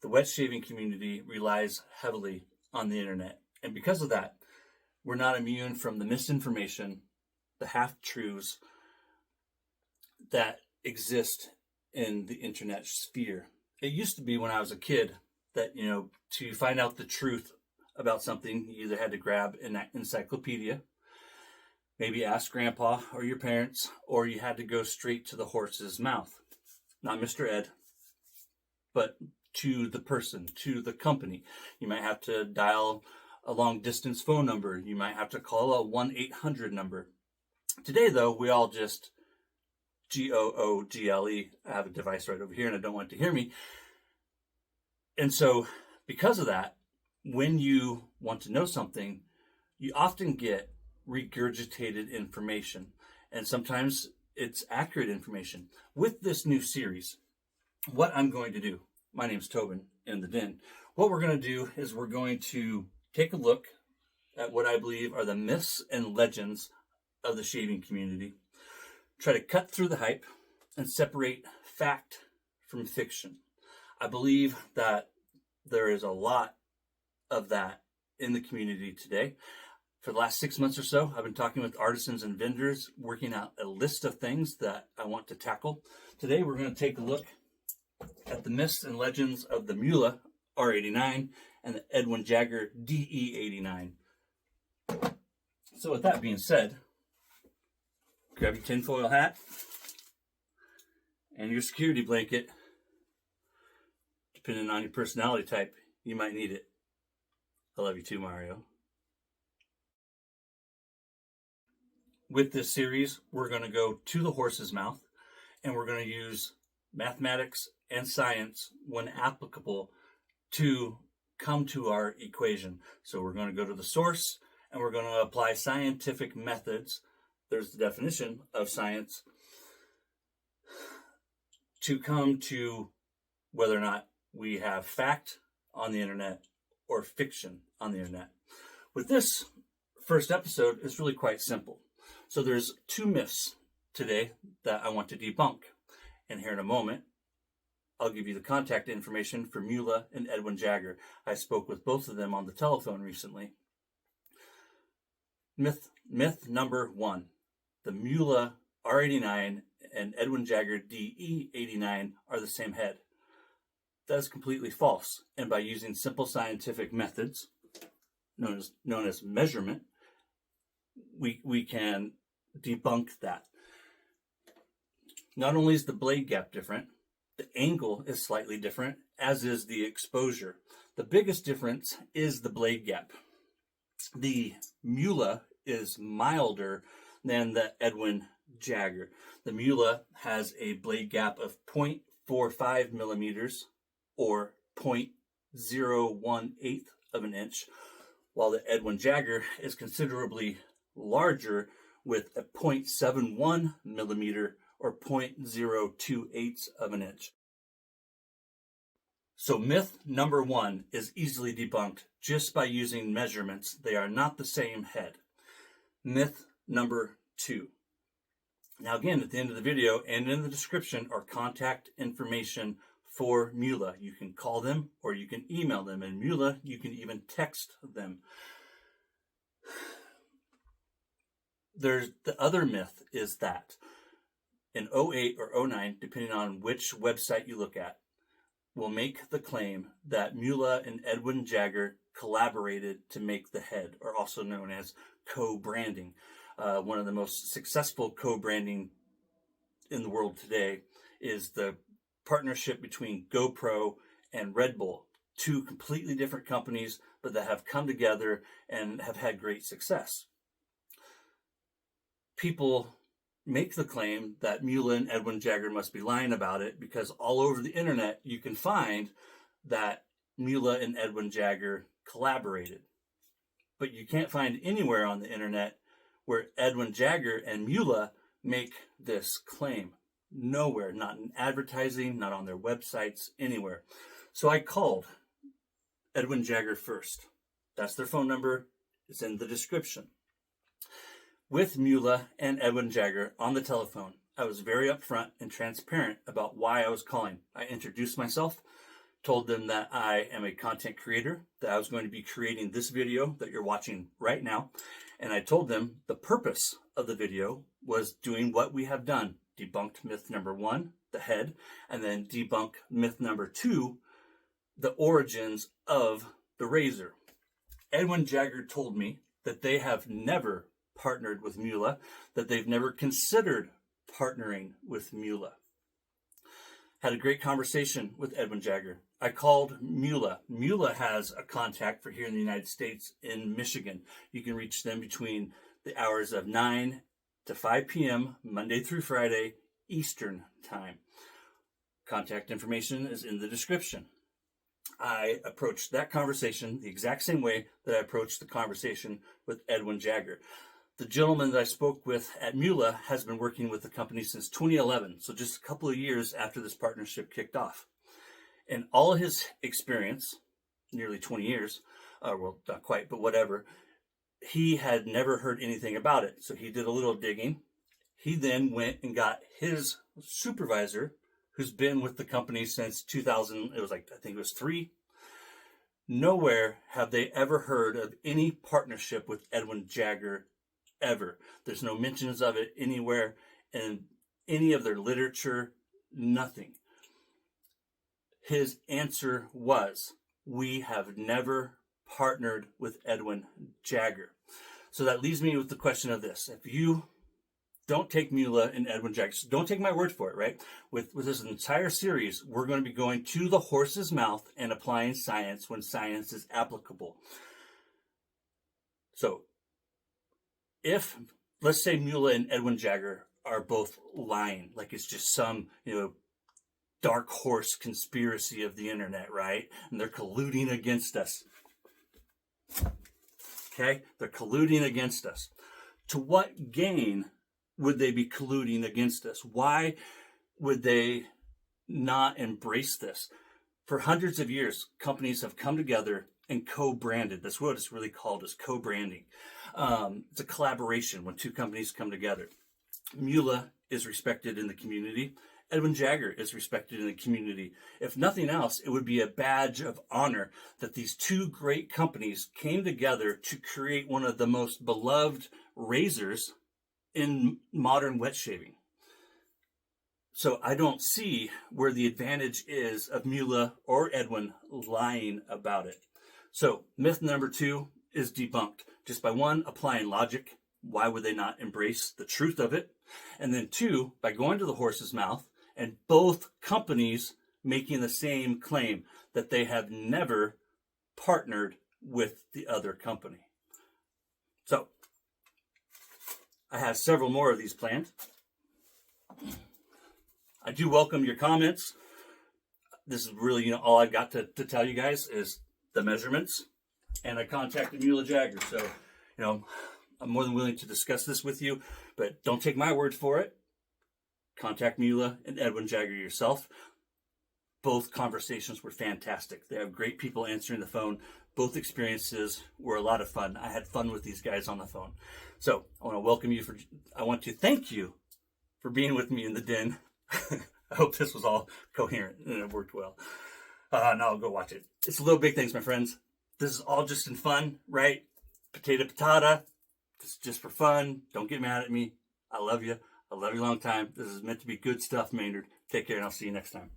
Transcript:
The wet shaving community relies heavily on the internet. And because of that, we're not immune from the misinformation, the half-truths that exist in the internet sphere. It used to be when I was a kid that, to find out the truth about something, you either had to grab an encyclopedia, maybe ask grandpa or your parents, or you had to go straight to the horse's mouth. Not Mr. Ed, but to the person, to the company. You might have to dial a long-distance phone number. You might have to call a 1-800 number. Today, though, we all just Google. I have a device right over here, and I don't want it to hear me. And so, because of that, when you want to know something, you often get regurgitated information. And sometimes it's accurate information. With this new series, what I'm going to do, my name's Tobin in the Den. What we're going to do is we're going to take a look at what I believe are the myths and legends of the shaving community, try to cut through the hype and separate fact from fiction. I believe that there is a lot of that in the community today. For the last 6 months or so, I've been talking with artisans and vendors, working out a list of things that I want to tackle. Today, we're going to take a look at the myths and legends of the Muhle R89 and the Edwin Jagger DE89. So with that being said, grab your tinfoil hat and your security blanket. Depending on your personality type, you might need it. I love you too, Mario. With this series, we're going to go to the horse's mouth, and we're going to use mathematics and science when applicable to come to our equation. So we're going to go to the source, and we're going to apply scientific methods. There's the definition of science, to come to whether or not we have fact on the internet or fiction on the internet. With this first episode, it's really quite simple. So there's 2 myths today that I want to debunk. And here in a moment, I'll give you the contact information for Mühle and Edwin Jagger. I spoke with both of them on the telephone recently. Myth number 1. The Muhle R89 and Edwin Jagger DE89 are the same head. That is completely false. And by using simple scientific methods, known as measurement, we can debunk that. Not only is the blade gap different, the angle is slightly different, as is the exposure. The biggest difference is the blade gap. The Mühle is milder than the Edwin Jagger. The Mühle has a blade gap of 0.45 millimeters or 0.018 of an inch, while the Edwin Jagger is considerably larger with a 0.71 millimeter or 0.028 of an inch. So myth number 1 is easily debunked just by using measurements. They are not the same head. Myth number 2. Now again, at the end of the video and in the description are contact information for Mühle. You can call them or you can email them, and Mühle, you can even text them. There's the other myth is that in 08 or 09, depending on which website you look at, will make the claim that Mühle and Edwin Jagger collaborated to make the head, or also known as co-branding. One of the most successful co-branding in the world today is the partnership between GoPro and Red Bull, 2 completely different companies, but that have come together and have had great success. People make the claim that Mühle and Edwin Jagger must be lying about it because all over the internet you can find that Mühle and Edwin Jagger collaborated. But you can't find anywhere on the internet where Edwin Jagger and Mühle make this claim. Nowhere, not in advertising, not on their websites, anywhere. So I called Edwin Jagger first. That's their phone number. It's in the description. With Mühle and Edwin Jagger on the telephone, I was very upfront and transparent about why I was calling. I introduced myself, told them that I am a content creator, that I was going to be creating this video that you're watching right now. And I told them the purpose of the video was doing what we have done. Debunked myth number 1, the head, and then debunk myth number 2, the origins of the razor. Edwin Jagger told me that they have never partnered with Mühle, that they've never considered partnering with Mühle. Had a great conversation with Edwin Jagger. I called Mühle. Mühle has a contact for here in the United States in Michigan. You can reach them between the hours of 9 to 5 p.m. Monday through Friday Eastern Time. Contact information is in the description. I approached that conversation the exact same way that I approached the conversation with Edwin Jagger. The gentleman that I spoke with at Mühle has been working with the company since 2011, so just a couple of years after this partnership kicked off. And all his experience, nearly 20 years, well, not quite, but whatever, he had never heard anything about it. So he did a little digging. He then went and got his supervisor, who's been with the company since 2000, I think it was 3. Nowhere have they ever heard of any partnership with Edwin Jagger ever. There's no mentions of it anywhere in any of their literature, nothing. His answer was, we have never partnered with Edwin Jagger. So that leaves me with the question of this. If you don't take Mühle and Edwin Jagger, so don't take my word for it, right? With this entire series, we're going to be going to the horse's mouth and applying science when science is applicable. So if, let's say Mühle and Edwin Jagger are both lying, like it's just some, dark horse conspiracy of the internet, right? And they're colluding against us. Okay? They're colluding against us. To what gain would they be colluding against us? Why would they not embrace this? For hundreds of years, companies have come together and co-branded. That's what it's really called, is co-branding. It's a collaboration when two companies come together. Mühle is respected in the community. Edwin Jagger is respected in the community. If nothing else, it would be a badge of honor that these two great companies came together to create one of the most beloved razors in modern wet shaving. So I don't see where the advantage is of Mühle or Edwin lying about it. So myth number 2 is debunked just by 1, applying logic. Why would they not embrace the truth of it? And then 2, by going to the horse's mouth and both companies making the same claim that they have never partnered with the other company. So I have several more of these planned. I do welcome your comments. This is really, all I've got to tell you guys is the measurements. And I contacted Neil Jagger. So, I'm more than willing to discuss this with you, but don't take my word for it. Contact Mühle and Edwin Jagger yourself. Both conversations were fantastic. They have great people answering the phone. Both experiences were a lot of fun. I had fun with these guys on the phone. So I want to thank you for being with me in the den. I hope this was all coherent and it worked well. Now I'll go watch it. It's Little Big Things, my friends. This is all just in fun, right? Potato patata. This is just for fun. Don't get mad at me. I love you. I love you a long time. This is meant to be good stuff, Maynard. Take care, and I'll see you next time.